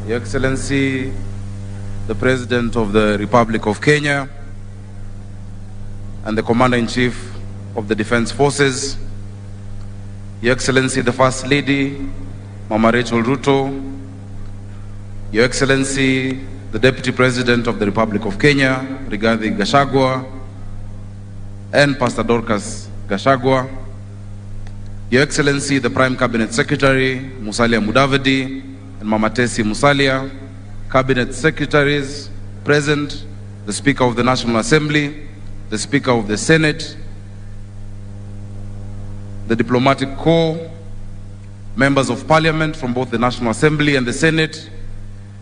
Your Excellency, the President of the Republic of Kenya, and the Commander-in-Chief of the Defense Forces, Your Excellency, the First Lady, Mama Rachel Ruto, Your Excellency, the Deputy President of the Republic of Kenya, Rigathi Gachagua, and Pastor Dorcas Gachagua, Your Excellency, the Prime Cabinet Secretary, Musalia Mudavadi, and Mama Tesi Musalia, Cabinet Secretaries present, the Speaker of the National Assembly, the Speaker of the Senate, the Diplomatic Corps, members of Parliament from both the National Assembly and the Senate,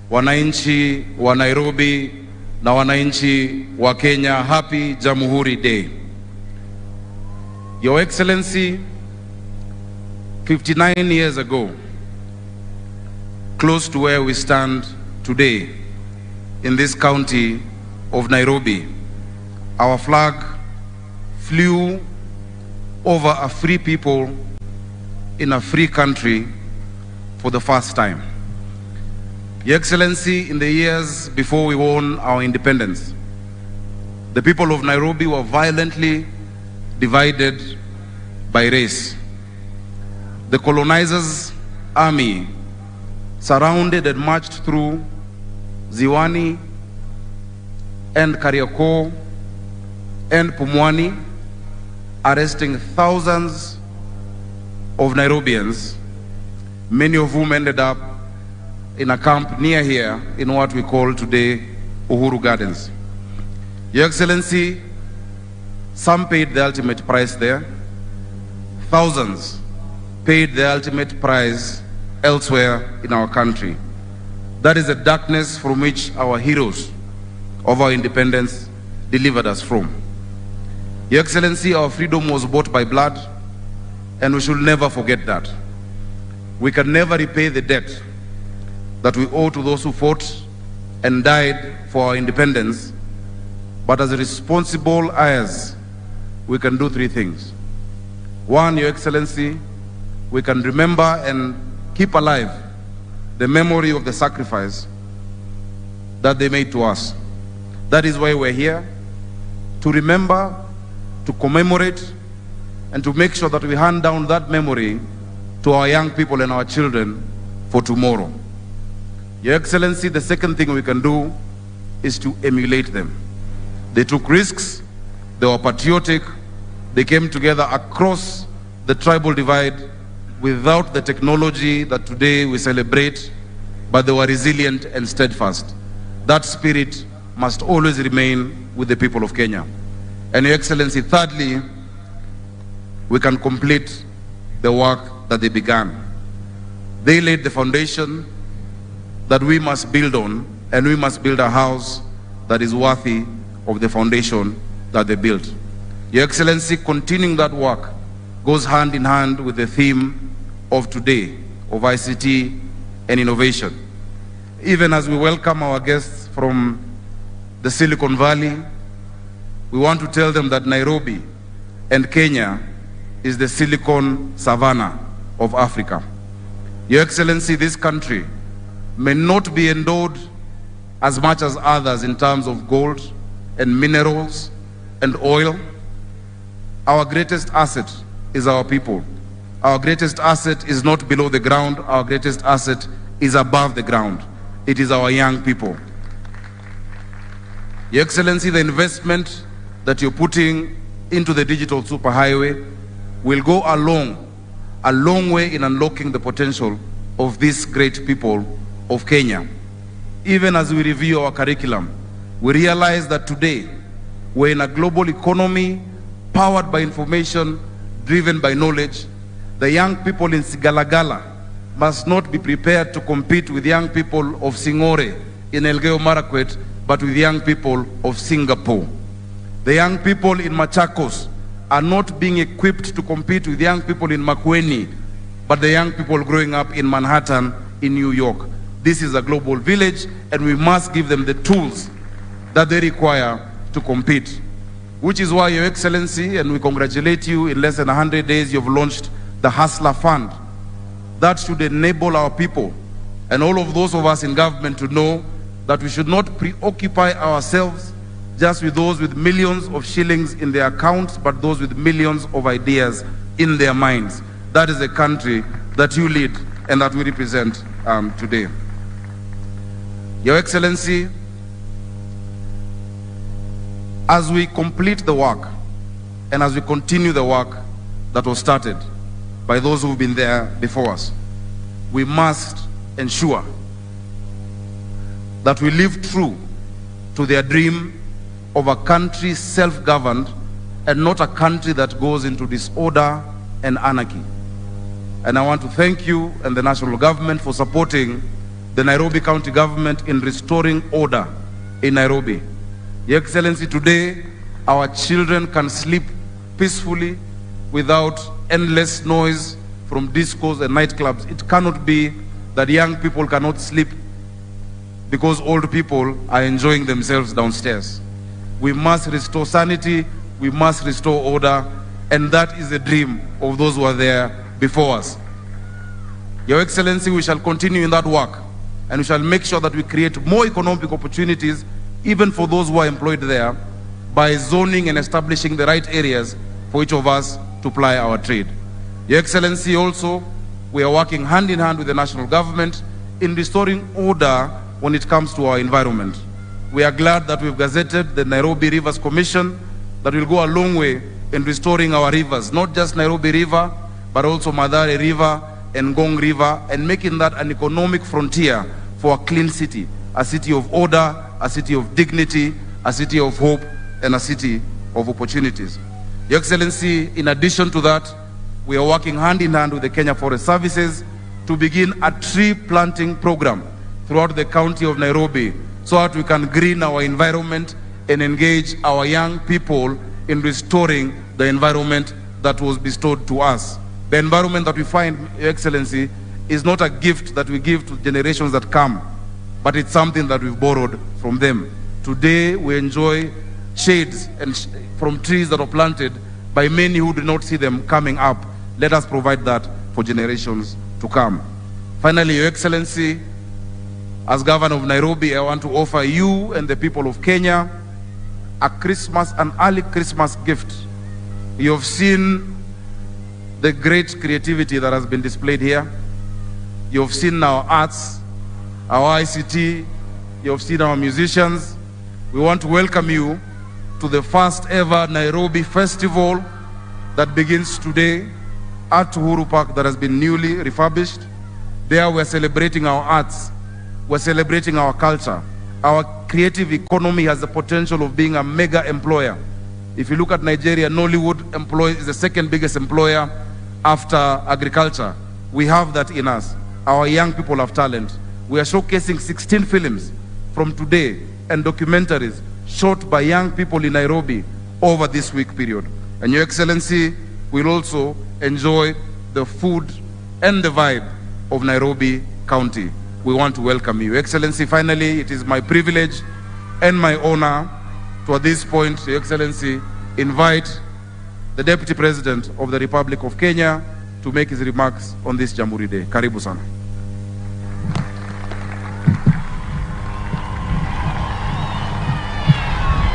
wananchi wa Nairobi na wananchi wa Kenya, happy Jamhuri Day. Your Excellency, 59 years ago, close to where we stand today, in this county of Nairobi, our flag flew over a free people in a free country for the first time. Your Excellency, in the years before we won our independence, the people of Nairobi were violently divided by race. The colonizers' army surrounded and marched through Ziwani and Kariakor and Pumwani, arresting thousands of Nairobians, many of whom ended up in a camp near here in what we call today Uhuru Gardens. Your Excellency, some paid the ultimate price there. Thousands paid the ultimate price elsewhere in our country. That is the darkness from which our heroes of our independence delivered us from. Your Excellency, our freedom was bought by blood, and we should never forget that. We can never repay the debt that we owe to those who fought and died for our independence, but as responsible heirs, we can do three things. One, Your Excellency, we can remember and keep alive the memory of the sacrifice that they made to us. That is why we're here, to remember, to commemorate, and to make sure that we hand down that memory to our young people and our children for tomorrow. Your Excellency, the second thing we can do is to emulate them. They took risks, they were patriotic, they came together across the tribal divide without the technology that today we celebrate, but they were resilient and steadfast. That spirit must always remain with the people of Kenya. And Your Excellency, thirdly, we can complete the work that they began. They laid the foundation that we must build on, and we must build a house that is worthy of the foundation that they built. Your Excellency, continuing that work goes hand in hand with the theme of today, of ICT and innovation. Even as we welcome our guests from the Silicon Valley, we want to tell them that Nairobi and Kenya is the Silicon Savannah of Africa. Your Excellency, this country may not be endowed as much as others in terms of gold and minerals and oil. Our greatest asset is our people. Our greatest asset is not below the ground. Our greatest asset is above the ground. It is our young people. Your Excellency, the investment that you're putting into the digital superhighway will go a long way in unlocking the potential of these great people of Kenya. Even as we review our curriculum, we realize that today we're in a global economy powered by information, driven by knowledge. The young people in Sigalagala must not be prepared to compete with young people of Singore in Elgeyo Marakwet, but with young people of Singapore. The young people in Machakos are not being equipped to compete with young people in Makueni, but the young people growing up in Manhattan, in New York. This is a global village, and we must give them the tools that they require to compete. Which is why, Your Excellency, and we congratulate you, in less than 100 days, you've launched the Hustler Fund. That should enable our people and all of those of us in government to know that we should not preoccupy ourselves just with those with millions of shillings in their accounts, but those with millions of ideas in their minds. That is the country that you lead and that we represent today. Your Excellency, as we complete the work and as we continue the work that was started by those who've been there before us, we must ensure that we live true to their dream of a country self-governed and not a country that goes into disorder and anarchy. And I want to thank you and the national government for supporting the Nairobi County government in restoring order in Nairobi. Your Excellency, today our children can sleep peacefully without endless noise from discos and nightclubs. It cannot be that young people cannot sleep because old people are enjoying themselves downstairs. We must restore sanity, we must restore order, and that is the dream of those who are there before us. Your Excellency, we shall continue in that work, and we shall make sure that we create more economic opportunities even for those who are employed there by zoning and establishing the right areas for each of us to ply our trade. Your Excellency, also, we are working hand in hand with the national government in restoring order when it comes to our environment. We are glad that we've gazetted the Nairobi Rivers Commission that will go a long way in restoring our rivers, not just Nairobi River, but also Madare River and Ngong River, and making that an economic frontier for a clean city, a city of order, a city of dignity, a city of hope, and a city of opportunities. Your Excellency, in addition to that, we are working hand in hand with the Kenya Forest Services to begin a tree planting program throughout the county of Nairobi so that we can green our environment and engage our young people in restoring the environment that was bestowed to us. The environment that we find, Your Excellency, is not a gift that we give to generations that come, but it's something that we've borrowed from them. Today, we enjoy shades from trees that are planted by many who do not see them coming up. Let us provide that for generations to come. Finally, Your Excellency, as Governor of Nairobi, I want to offer you and the people of Kenya an early Christmas gift. You have seen the great creativity that has been displayed here. You have seen our arts, our ICT, you have seen our musicians. We want to welcome you to the first ever Nairobi Festival that begins today at Uhuru Park, that has been newly refurbished. There we're celebrating our arts, we're celebrating our culture. Our creative economy has the potential of being a mega employer. If you look at Nigeria, Nollywood is the second biggest employer after agriculture. We have that in us. Our young people have talent. We are showcasing 16 films from today and documentaries shot by young people in Nairobi over this week period. And Your Excellency will also enjoy the food and the vibe of Nairobi County. We want to welcome you. Your Excellency, finally, it is my privilege and my honor to, at this point, Your Excellency, invite the Deputy President of the Republic of Kenya to make his remarks on this Jamhuri Day. Karibu sana.